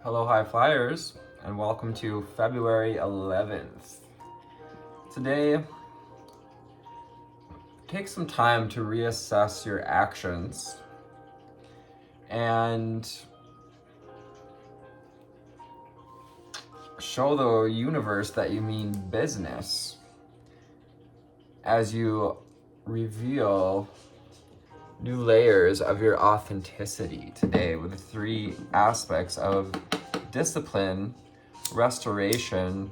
Hello, high flyers, and welcome to February 11th. Today, take some time to reassess your actions and show the universe that you mean business as you reveal new layers of your authenticity today with the three aspects of discipline, restoration,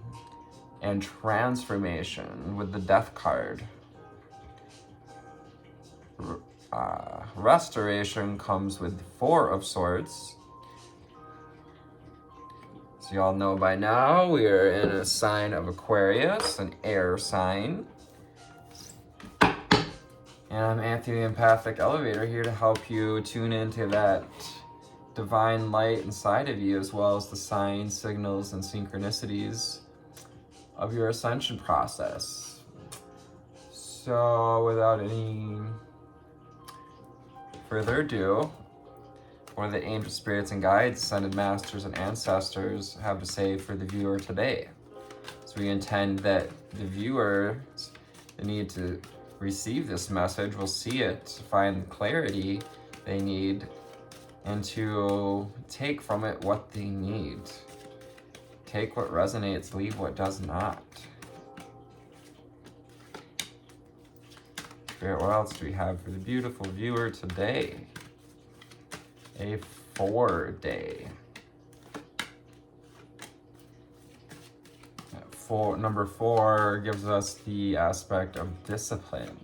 and transformation with the Death card. Restoration comes with the Four of Swords. So you all know by now we are in a sign of Aquarius, an air sign. And I'm Anthony, Empathic Elevator, here to help you tune into that divine light inside of you, as well as the signs, signals, and synchronicities of your ascension process. So without any further ado, what do the angel spirits and guides, ascended masters, and ancestors have to say for the viewer today? So we intend that the viewers need to receive this message, will see it, find the clarity they need, and to take from it what they need. Take what resonates, leave what does not. Spirit, what else do we have for the beautiful viewer today? A 4-day. Number 4 gives us the aspect of discipline.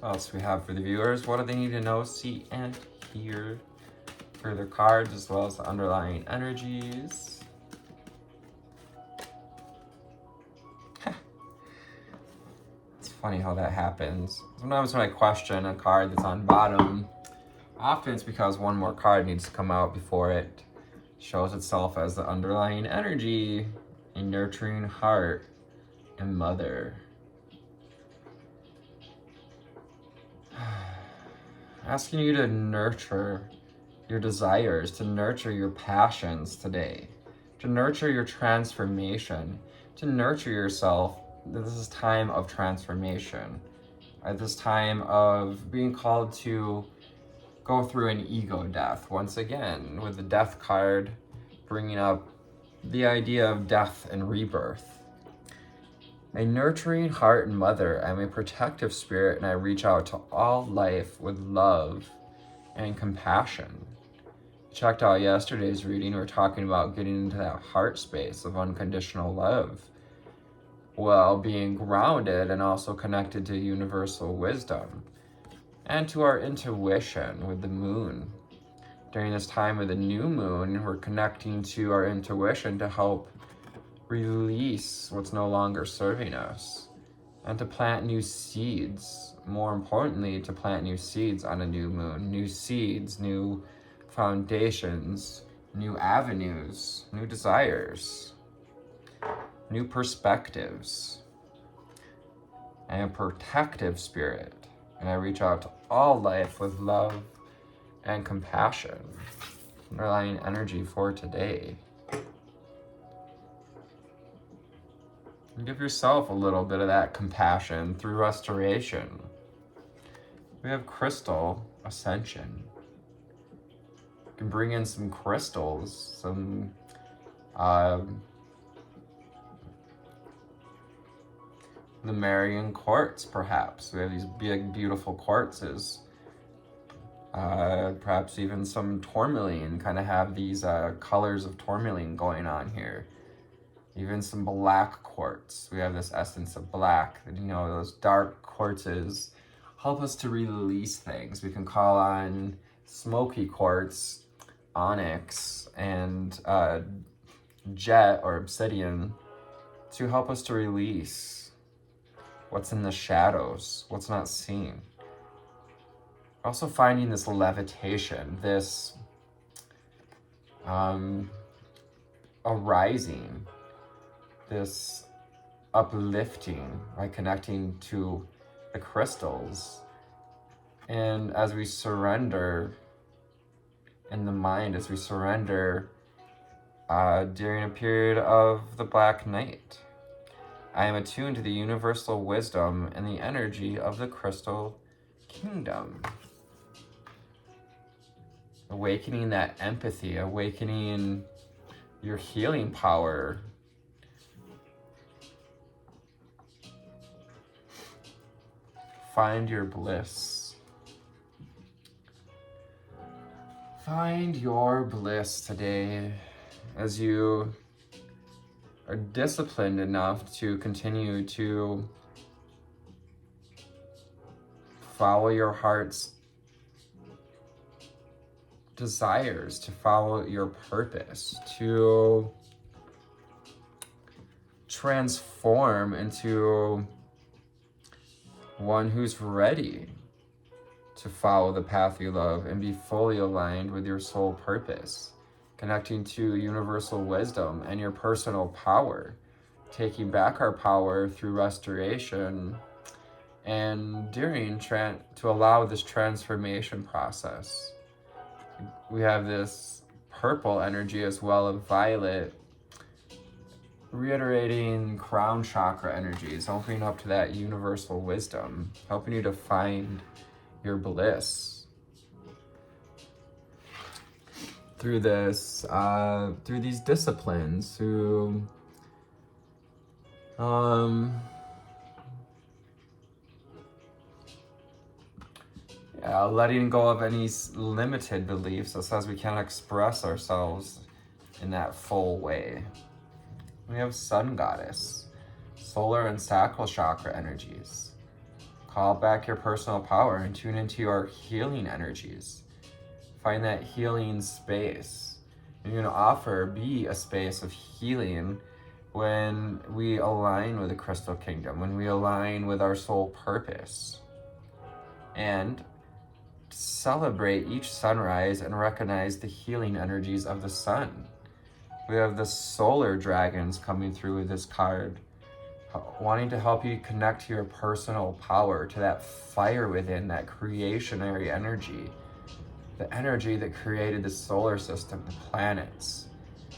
What else we have for the viewers? What do they need to know, see, and hear for their cards, as well as the underlying energies? Funny how that happens. Sometimes when I question a card that's on bottom, often it's because one more card needs to come out before it shows itself as the underlying energy, a nurturing heart and mother. Asking you to nurture your desires, to nurture your passions today, to nurture your transformation, to nurture yourself. This is time of transformation. At this time of being called to go through an ego death once again, with the Death card bringing up the idea of death and rebirth. A nurturing heart and mother. I'm a protective spirit, and I reach out to all life with love and compassion. Checked out yesterday's reading. We were talking about getting into that heart space of unconditional love, while being grounded and also connected to universal wisdom and to our intuition with the moon. During this time of the new moon, we're connecting to our intuition to help release what's no longer serving us and to plant new seeds. More importantly, to plant new seeds on a new moon. New seeds, new foundations, new avenues, new desires, new perspectives. I am a protective spirit, and I reach out to all life with love and compassion. Underlying energy for today. And give yourself a little bit of that compassion through restoration. We have crystal ascension. You can bring in some crystals, some the Marian quartz, perhaps. We have these big, beautiful quartzes. Perhaps even some tourmaline, kind of have these colors of tourmaline going on here. Even some black quartz. We have this essence of black. You know, those dark quartzes help us to release things. We can call on smoky quartz, onyx, and jet or obsidian to help us to release what's in the shadows, what's not seen. Also finding this levitation, this arising, this uplifting by connecting to the crystals. And as we surrender in the mind, as we surrender during a period of the Black Night, I am attuned to the universal wisdom and the energy of the crystal kingdom. Awakening that empathy, awakening your healing power. Find your bliss. Find your bliss today as you are disciplined enough to continue to follow your heart's desires, to follow your purpose, to transform into one who's ready to follow the path you love and be fully aligned with your soul purpose, connecting to universal wisdom and your personal power, taking back our power through restoration, and during to allow this transformation process. We have this purple energy as well of violet, reiterating crown chakra energies, opening up to that universal wisdom, helping you to find your bliss through this, through these disciplines, through letting go of any limited beliefs that says we can't express ourselves in that full way. We have Sun Goddess, solar and sacral chakra energies. Call back your personal power and tune into your healing energies. Find that healing space. You're going to be a space of healing when we align with the crystal kingdom, when we align with our soul purpose. And celebrate each sunrise and recognize the healing energies of the sun. We have the solar dragons coming through with this card, wanting to help you connect to your personal power, to that fire within, that creationary energy, the energy that created the solar system, the planets,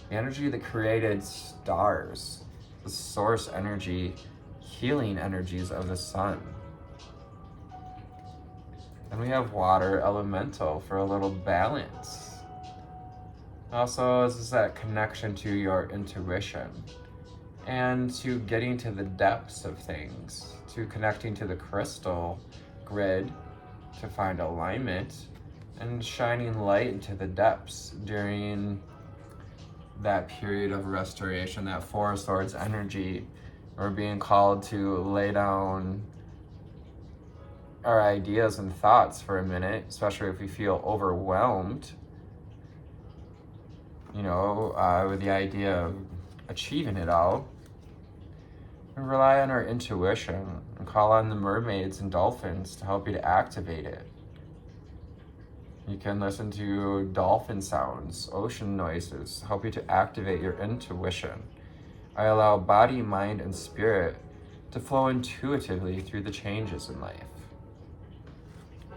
the energy that created stars, the source energy, healing energies of the sun. And we have water elemental for a little balance. Also, this is that connection to your intuition and to getting to the depths of things, to connecting to the crystal grid to find alignment and shining light into the depths during that period of restoration, that Four of Swords energy. We're being called to lay down our ideas and thoughts for a minute, especially if we feel overwhelmed, with the idea of achieving it all. And rely on our intuition and call on the mermaids and dolphins to help you to activate it. You can listen to dolphin sounds, ocean noises, help you to activate your intuition. I allow body, mind, and spirit to flow intuitively through the changes in life.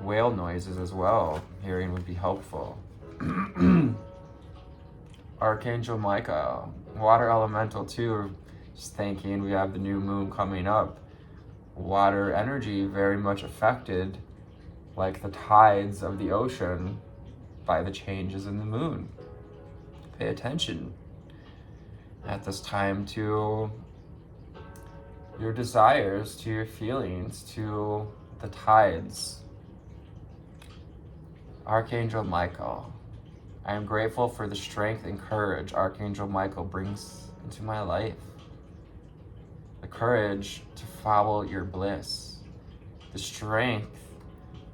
Whale noises as well, hearing would be helpful. Archangel Michael, water elemental too, just thinking we have the new moon coming up. Water energy very much affected, like the tides of the ocean, by the changes in the moon. Pay attention at this time to your desires, to your feelings, to the tides. Archangel Michael, I am grateful for the strength and courage Archangel Michael brings into my life. The courage to follow your bliss. The strength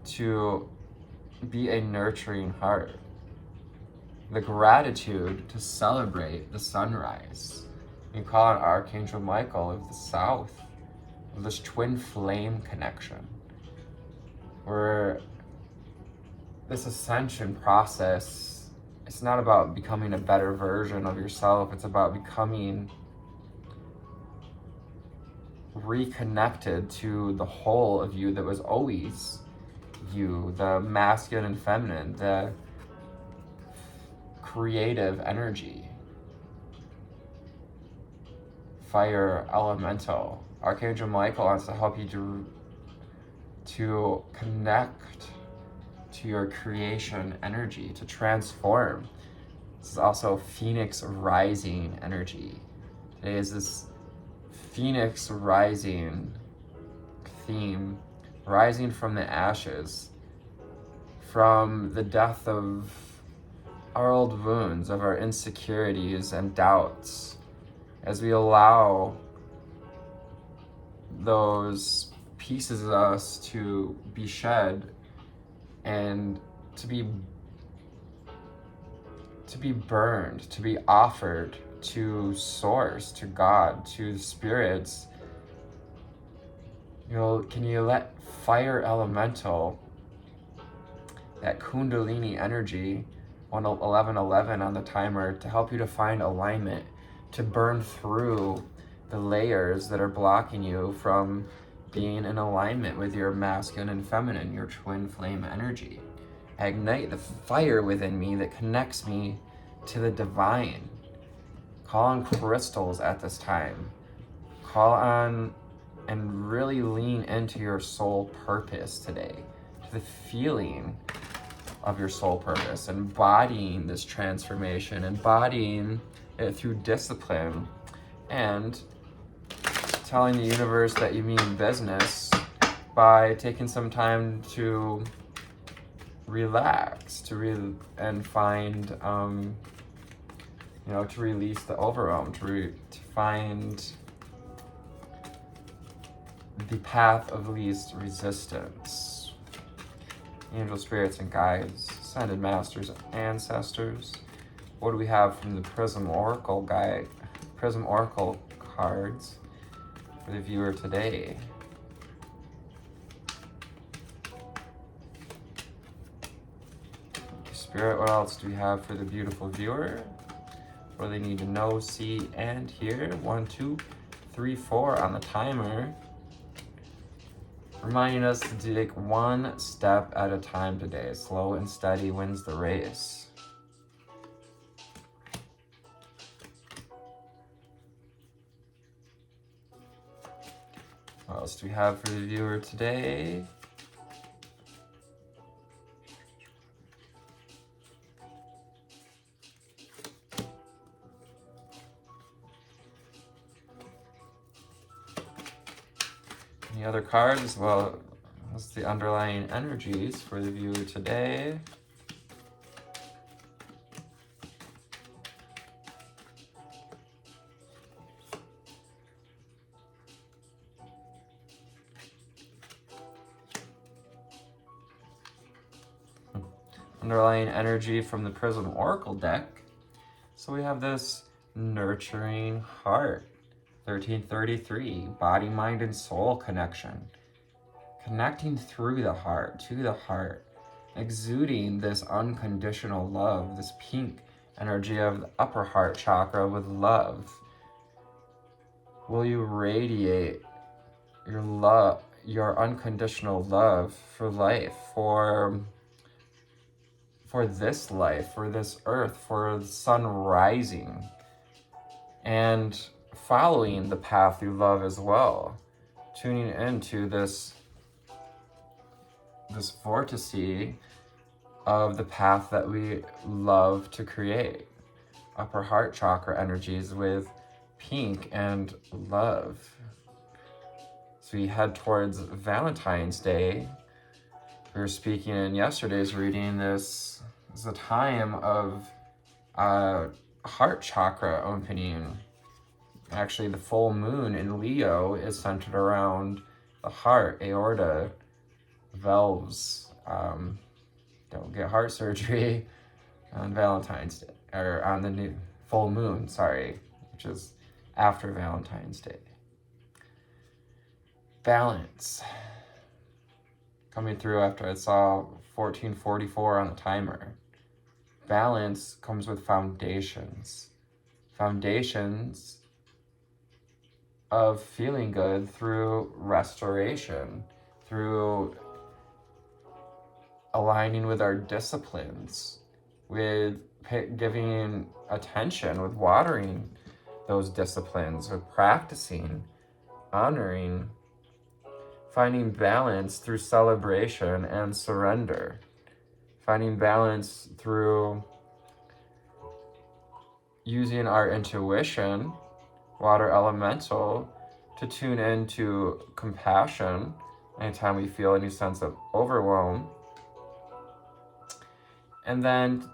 to be a nurturing heart. The gratitude to celebrate the sunrise. You call on Archangel Michael of the South, of this twin flame connection, where this ascension process it's not about becoming a better version of yourself. It's about becoming reconnected to the whole of you that was always you, the masculine and feminine, the creative energy, fire elemental. Archangel Michael wants to help you to connect to your creation energy, to transform. This is also Phoenix rising energy. Today is this Phoenix rising theme, rising from the ashes, from the death of our old wounds, of our insecurities and doubts, as we allow those pieces of us to be shed and to be burned, to be offered to Source, to God, to the spirits. Can you let fire elemental, that kundalini energy, 1111 on the timer, to help you to find alignment, to burn through the layers that are blocking you from being in alignment with your masculine and feminine, your twin flame energy. I ignite the fire within me that connects me to the divine. Call on crystals at this time. Call on and really lean into your soul purpose today, to the feeling of your soul purpose, embodying this transformation, embodying it through discipline, and telling the universe that you mean business by taking some time to relax, and find, to release the overwhelm, to find the path of least resistance. Angel spirits and guides, ascended masters, ancestors. What do we have from the Prism Oracle cards for the viewer today? Spirit, what else do we have for the beautiful viewer? What do they need to know, see, and hear? 1, 2, 3, 4 on the timer. Reminding us to take one step at a time today. Slow and steady wins the race. What else do we have for the viewer today? Any other cards? Well, what's the underlying energies for the viewer today? Underlying energy from the Prism Oracle deck. So we have this nurturing heart. 1333, body, mind, and soul connection. Connecting through the heart, to the heart. Exuding this unconditional love, this pink energy of the upper heart chakra with love. Will you radiate your love, your unconditional love for life, for this life, for this earth, for the sun rising, and following the path you love as well, tuning into this vortice of the path that we love to create. Upper heart chakra energies with pink and love. So we head towards Valentine's Day. We were speaking in yesterday's reading, this is a time of heart chakra opening. Actually, the full moon in Leo is centered around the heart, aorta, valves. Don't get heart surgery on Valentine's Day, or on the new full moon, which is after Valentine's Day. Balance. Coming through after I saw 1444 on the timer. balance comes with foundations. Foundations of feeling good through restoration, through aligning with our disciplines, with giving attention, with watering those disciplines, with practicing, honoring, finding balance through celebration and surrender, finding balance through using our intuition, water elemental, to tune into compassion anytime we feel any sense of overwhelm. And then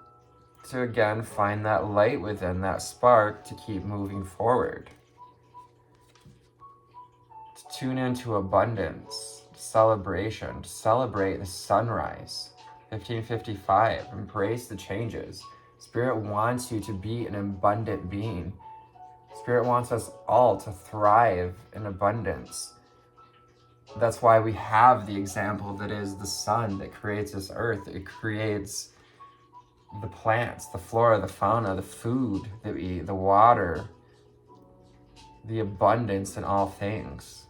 to again find that light within, that spark to keep moving forward. To tune into abundance, celebration, to celebrate the sunrise. 1555, embrace the changes. Spirit wants you to be an abundant being. Spirit wants us all to thrive in abundance. That's why we have the example that is the sun that creates this earth. It creates the plants, the flora, the fauna, the food that we eat, the water, the abundance in all things.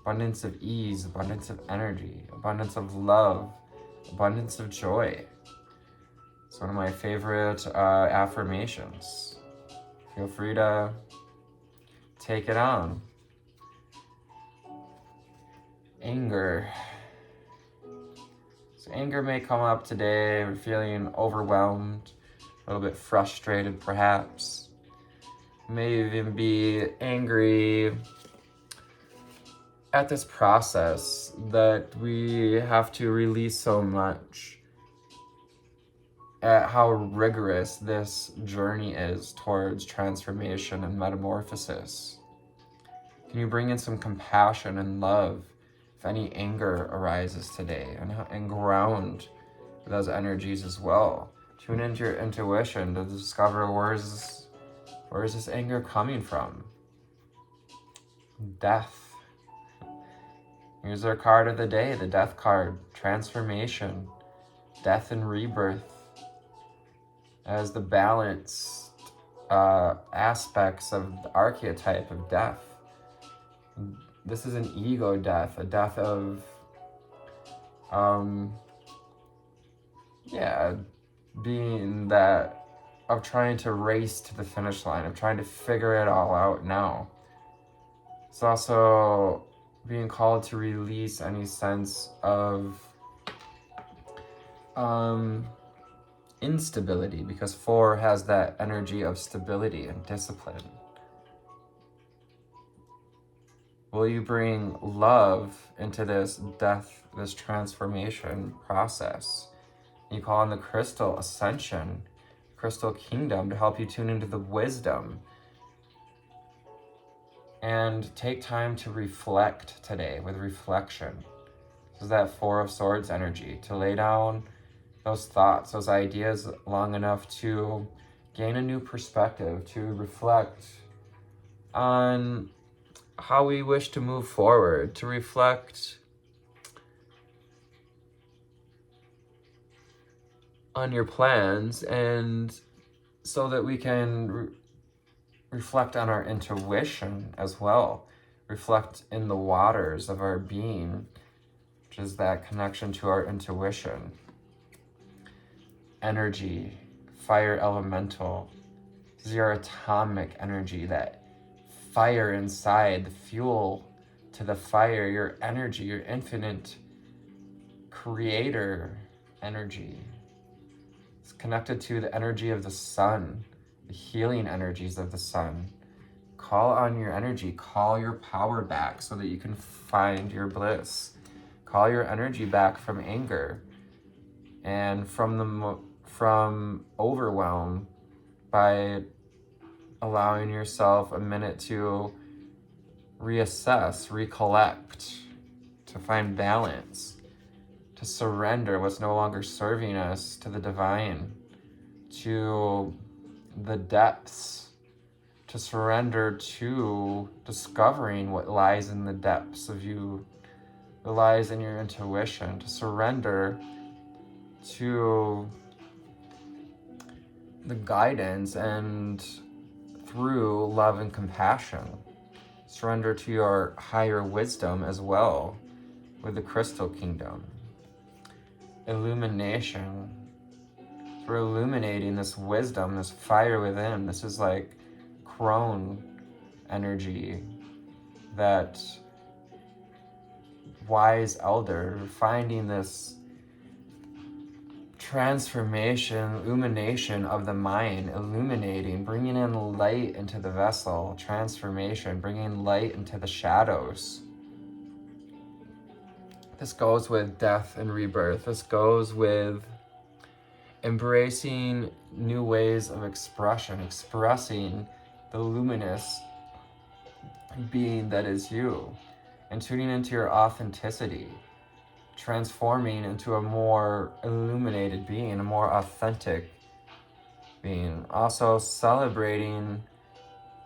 Abundance of ease, abundance of energy, abundance of love, abundance of joy. It's one of my favorite affirmations. Feel free to take it on. Anger. So anger may come up today. We're feeling overwhelmed, a little bit frustrated perhaps. May even be angry at this process that we have to release so much, at how rigorous this journey is towards transformation and metamorphosis. Can you bring in some compassion and love if any anger arises today, and ground those energies as well? Tune into your intuition to discover where is this anger coming from? Death. Here's our card of the day, the Death card. Transformation, death and rebirth as the balanced aspects of the archetype of death. This is an ego death, a death of being that, of trying to race to the finish line, of trying to figure it all out now. It's also being called to release any sense of instability, because 4 has that energy of stability and discipline. Will you bring love into this death, this transformation process? You call on the crystal ascension, crystal kingdom, to help you tune into the wisdom. And take time to reflect today with reflection. This is that 4 of Swords energy, to lay down those thoughts, those ideas long enough to gain a new perspective, to reflect on how we wish to move forward, to reflect on your plans, and so that we can reflect on our intuition as well. Reflect in the waters of our being, which is that connection to our intuition. Energy, fire elemental. This is your atomic energy, that fire inside, the fuel to the fire, your energy, your infinite creator energy. It's connected to the energy of the sun, the healing energies of the sun. Call on your energy, call your power back so that you can find your bliss. Call your energy back from anger and from overwhelm, by allowing yourself a minute to reassess, recollect, to find balance, to surrender what's no longer serving us to the divine, to the depths, to surrender to discovering what lies in the depths of you, what lies in your intuition, to surrender to the guidance and through love and compassion. Surrender to your higher wisdom as well with the crystal kingdom. Illumination. We're illuminating this wisdom, this fire within. This is like crone energy, that wise elder, finding this transformation, illumination of the mind, illuminating, bringing in light into the vessel, transformation, bringing light into the shadows. This goes with death and rebirth. This goes with embracing new ways of expression, expressing the luminous being that is you, and tuning into your authenticity, transforming into a more illuminated being, a more authentic being. Also celebrating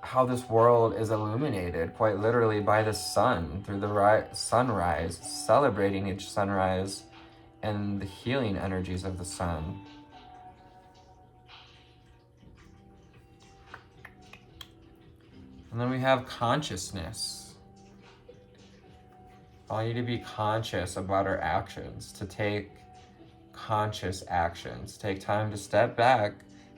how this world is illuminated quite literally by the sun, through the sunrise, celebrating each sunrise and the healing energies of the sun. And then we have consciousness. I need to be conscious about our actions, to take conscious actions. Take time to step back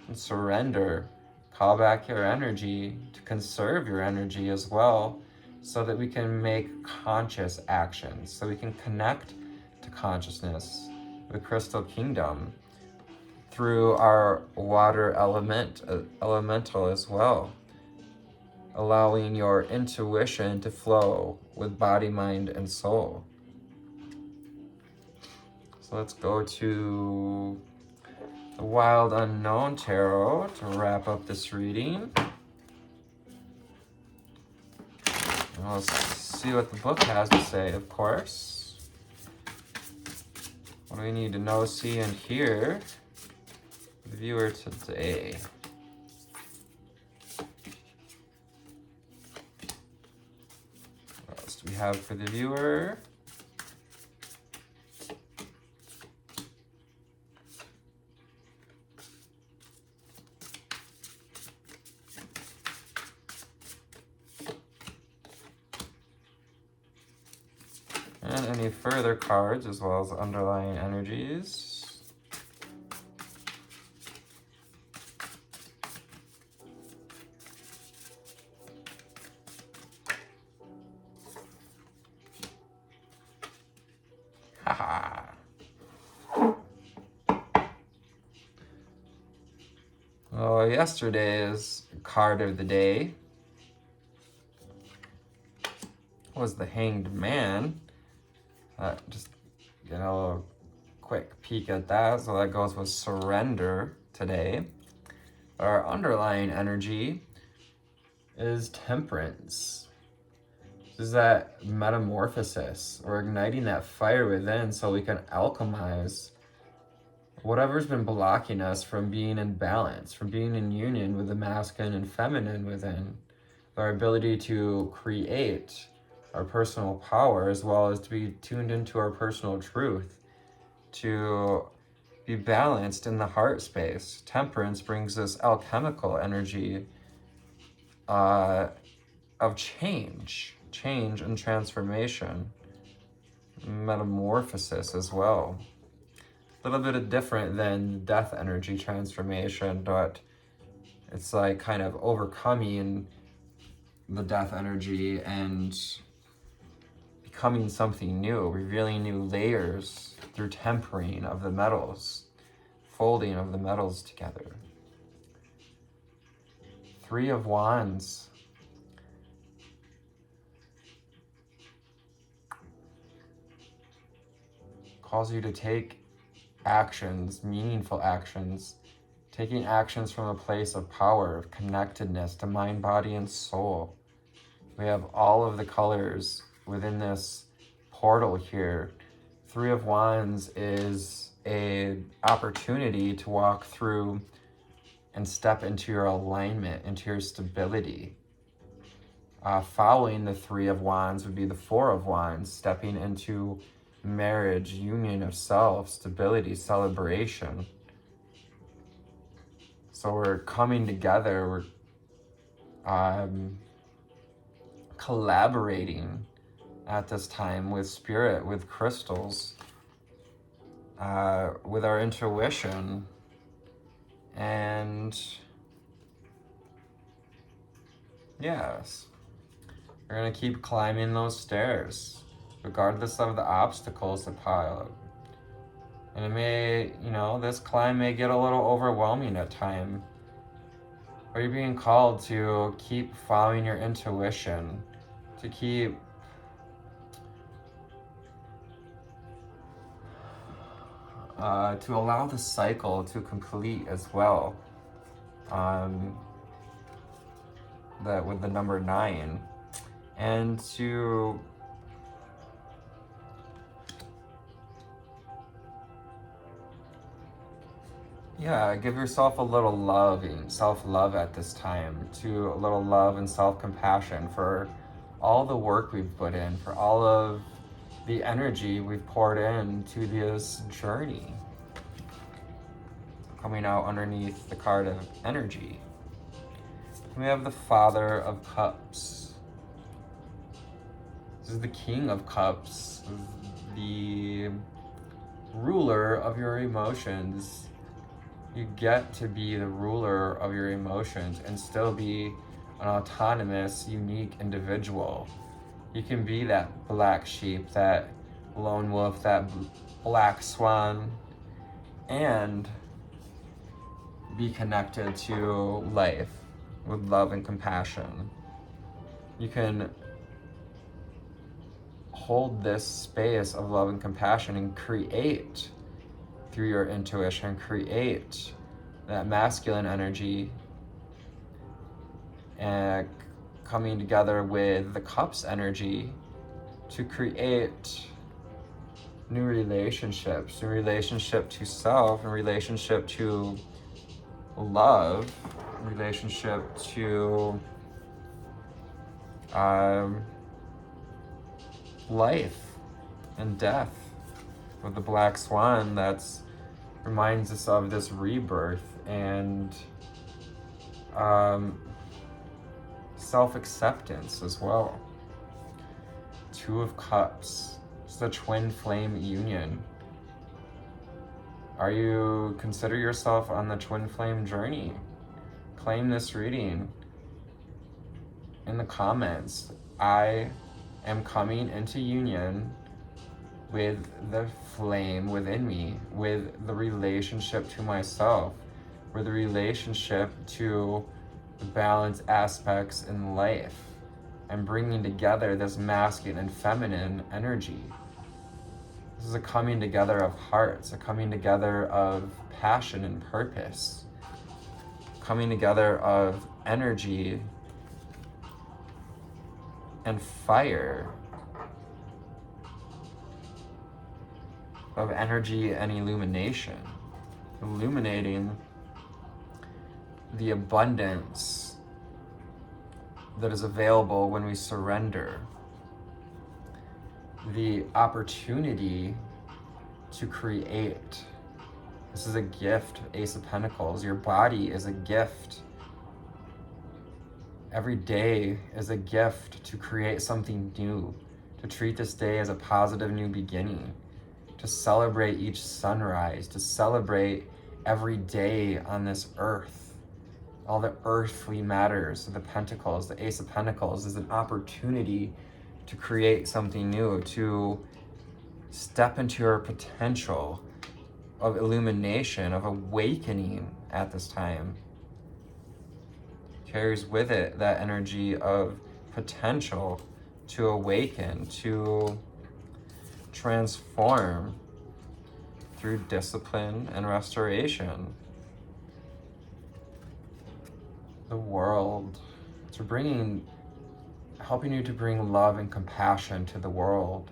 and surrender. Call back your energy, to conserve your energy as well, so that we can make conscious actions, so we can connect to consciousness, the crystal kingdom, through our water elemental as well. Allowing your intuition to flow with body, mind, and soul. So let's go to the Wild Unknown Tarot to wrap up this reading. And let's see what the book has to say, of course. What do we need to know, see, and hear for the viewer today? We have for the viewer. And any further cards, as well as underlying energies. Well, yesterday's card of the day was the Hanged Man. Just get a little quick peek at that. So that goes with surrender today. Our underlying energy is temperance. This is that metamorphosis, or igniting that fire within so we can alchemize whatever's been blocking us from being in balance, from being in union with the masculine and feminine within. Our ability to create our personal power, as well as to be tuned into our personal truth, to be balanced in the heart space. Temperance brings this alchemical energy of change and transformation, metamorphosis as well. A little bit different than death energy transformation, but it's like kind of overcoming the death energy and becoming something new, revealing new layers through tempering of the metals, folding of the metals together. Three of Wands. Calls you to take actions, meaningful actions, taking actions from a place of power, of connectedness to mind, body, and soul. We have all of the colors within this portal here. Three of Wands is an opportunity to walk through and step into your alignment, into your stability. Following the Three of Wands would be the Four of Wands, stepping into marriage, union of self, stability, celebration. So we're coming together, we're collaborating at this time with spirit, with crystals, with our intuition, and yes, we're gonna keep climbing those stairs, regardless of the obstacles that pile up. And it may, this climb may get a little overwhelming at times, but you're being called to keep following your intuition, to keep to allow the cycle to complete as well. That with the number 9, and to give yourself a little self-love at this time, to a little love and self-compassion for all the work we've put in, for all of the energy we've poured into this journey. Coming out underneath the card of energy, we have the Father of Cups. This is the King of Cups, the ruler of your emotions. You get to be the ruler of your emotions and still be an autonomous, unique individual. You can be that black sheep, that lone wolf, that black swan, and be connected to life with love and compassion. You can hold this space of love and compassion and create through your intuition, create that masculine energy, and coming together with the Cups energy to create new relationships to self, and relationship to love, relationship to life and death. With the black swan, that's reminds us of this rebirth and self-acceptance as well. 2 of Cups, it's the twin flame union. Are you consider yourself on the twin flame journey? Claim this reading in the comments. I am coming into union with the flame within me, with the relationship to myself, with the relationship to the balance aspects in life, and bringing together this masculine and feminine energy. This is a coming together of hearts, a coming together of passion and purpose, coming together of energy and fire, of energy and illumination, illuminating the abundance that is available when we surrender, the opportunity to create. This is a gift, Ace of Pentacles. Your body is a gift. Every day is a gift to create something new, to treat this day as a positive new beginning, to celebrate each sunrise, to celebrate every day on this earth. All the earthly matters, the pentacles, the Ace of Pentacles is an opportunity to create something new, to step into your potential of illumination, of awakening at this time. Carries with it that energy of potential to awaken, to transform through discipline and restoration. The world, to helping you to bring love and compassion to the world,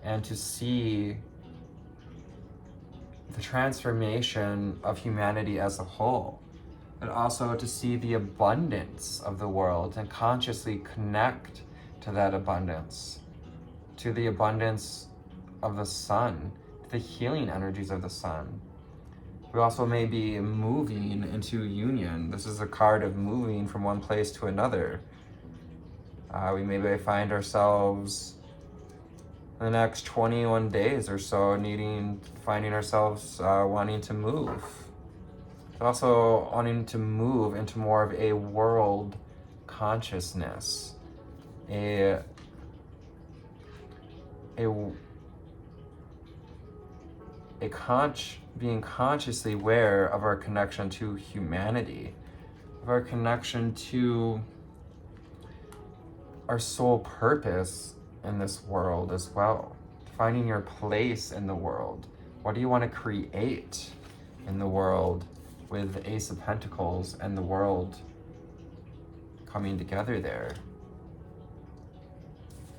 and to see the transformation of humanity as a whole, but also to see the abundance of the world and consciously connect to that abundance, to the abundance of the sun, to the healing energies of the sun, We also may be moving into union. This is a card of moving from one place to another. We maybe find ourselves in the next 21 days or so finding ourselves wanting to move. Also wanting to move into more of a world consciousness, being consciously aware of our connection to humanity, of our connection to our soul purpose in this world as well. Finding your place in the world. What do you want to create in the world with Ace of Pentacles and the world coming together there?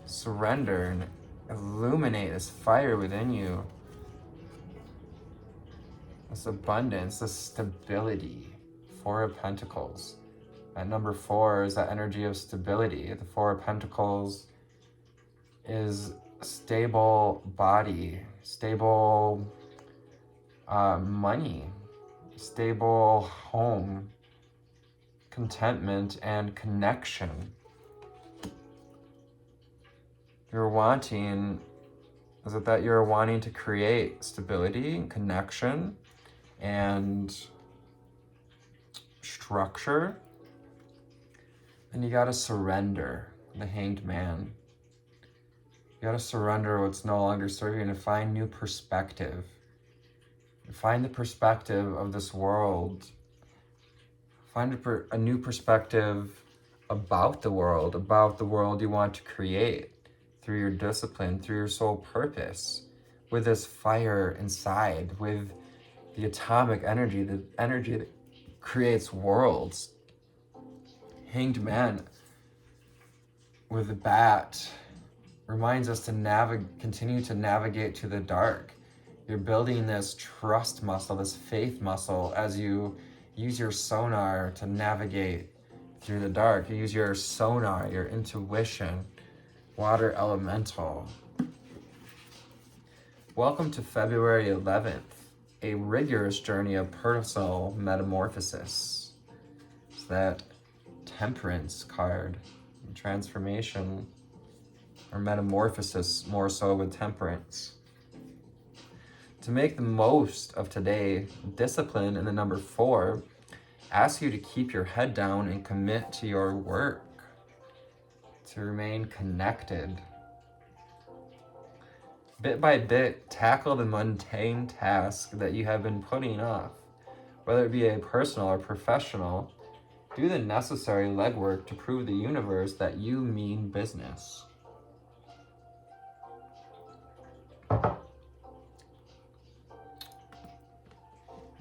Surrender and illuminate this fire within you. This abundance, this stability. Four of Pentacles. At number 4 is that energy of stability. The Four of Pentacles is stable body, stable money, stable home, contentment, and connection. You're wanting to create stability and connection and structure? And you gotta surrender, the Hanged Man. You gotta surrender what's no longer serving and find new perspective. Find the perspective of this world. Find a new perspective about the world you want to create through your discipline, through your soul purpose, with this fire inside, with the atomic energy, the energy that creates worlds. Hanged Man with the bat reminds us to continue to navigate to the dark. You're building this trust muscle, this faith muscle, as you use your sonar to navigate through the dark. You use your sonar, your intuition. Water Elemental. Welcome to February 11th, a rigorous journey of personal metamorphosis. It's that Temperance card, transformation or metamorphosis, more so with Temperance. To make the most of today, discipline in the number 4 asks you to keep your head down and commit to your work, to remain connected. Bit by bit, tackle the mundane task that you have been putting off, whether it be a personal or professional. Do the necessary legwork to prove the universe that you mean business.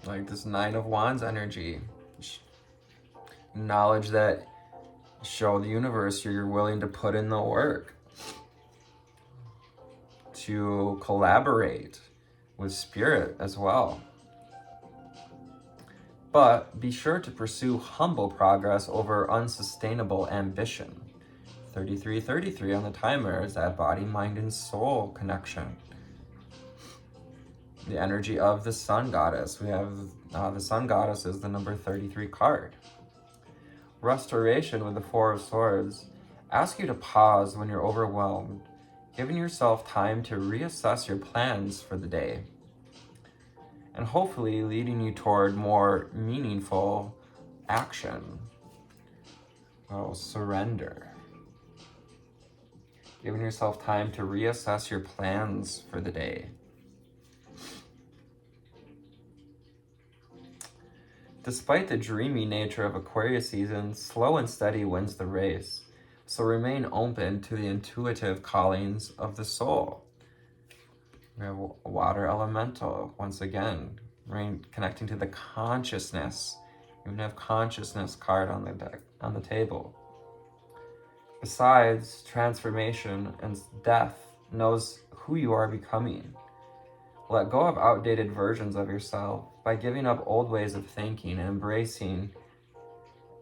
Like this 9 of Wands energy. Knowledge that show the universe you're willing to put in the work, to collaborate with spirit as well. But be sure to pursue humble progress over unsustainable ambition. 3333 on the timer is that body, mind, and soul connection. The energy of the Sun Goddess. We have the Sun Goddess is the number 33 card. Restoration with the 4 of Swords. Ask you to pause when you're overwhelmed, giving yourself time to reassess your plans for the day, and hopefully leading you toward more meaningful action. Well, surrender. Giving yourself time to reassess your plans for the day. Despite the dreamy nature of Aquarius season, slow and steady wins the race. So remain open to the intuitive callings of the soul. We have Water Elemental, once again, connecting to the consciousness. You even have Consciousness card on the deck, on the table. Besides, transformation and death knows who you are becoming. Let go of outdated versions of yourself by giving up old ways of thinking and embracing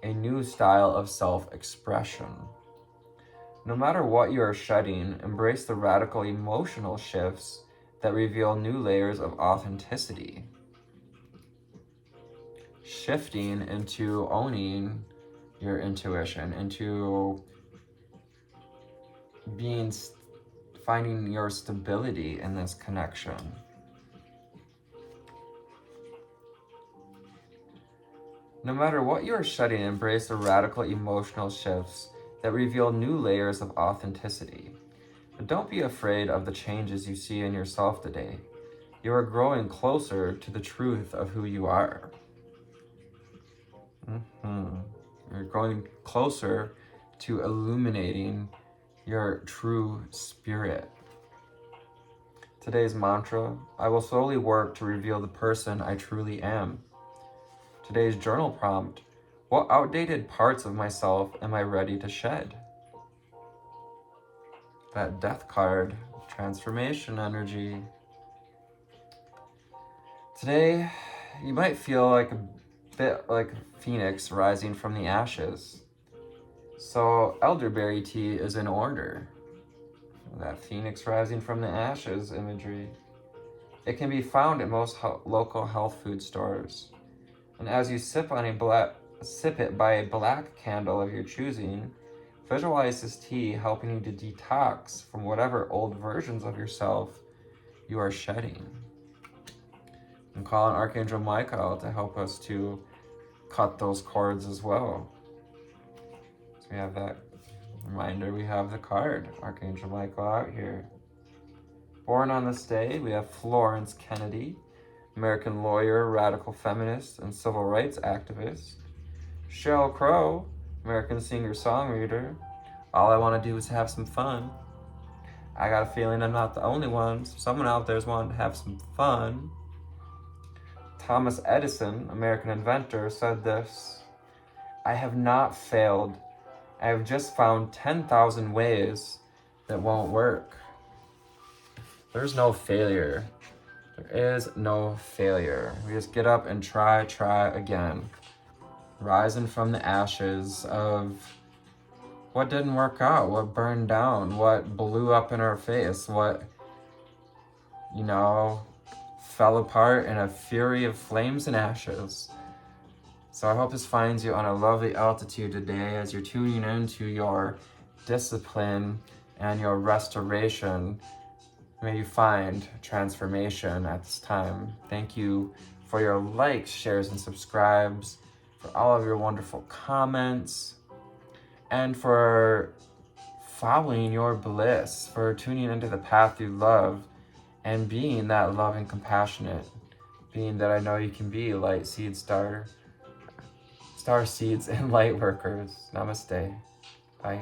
a new style of self-expression. No matter what you are shedding, embrace the radical emotional shifts that reveal new layers of authenticity. shifting into owning your intuition, into finding your stability in this connection. No matter what you are shedding, embrace the radical emotional shifts that reveal new layers of authenticity. But don't be afraid of the changes you see in yourself today. You are growing closer to the truth of who you are. You're growing closer to illuminating your true spirit. Today's mantra: I will slowly work to reveal the person I truly am. Today's journal prompt: what outdated parts of myself am I ready to shed? That death card, transformation energy. Today, you might feel like a bit like a phoenix rising from the ashes. So elderberry tea is in order. That phoenix rising from the ashes imagery. It can be found at most local health food stores. And as you sip it by a black candle of your choosing, visualize this tea helping you to detox from whatever old versions of yourself you are shedding. And call on Archangel Michael to help us to cut those cords as well. So we have that reminder, we have the card, Archangel Michael out here. Born on this day, we have Florence Kennedy, American lawyer, radical feminist, and civil rights activist. Sheryl Crow, American singer-songwriter. All I want to do is have some fun. I got a feeling I'm not the only one, so someone out there's wanting to have some fun. Thomas Edison, American inventor, said this: I have not failed. I have just found 10,000 ways that won't work. There's no failure. There is no failure. We just get up and try again. Rising from the ashes of what didn't work out, what burned down, what blew up in our face, what, fell apart in a fury of flames and ashes. So I hope this finds you on a lovely altitude today as you're tuning into your discipline and your restoration. May you find transformation at this time. Thank you for your likes, shares, and subscribes, for all of your wonderful comments, and for following your bliss, for tuning into the path you love, and being that loving, compassionate being that I know you can be. Light seed star seeds and light workers. Namaste. Bye.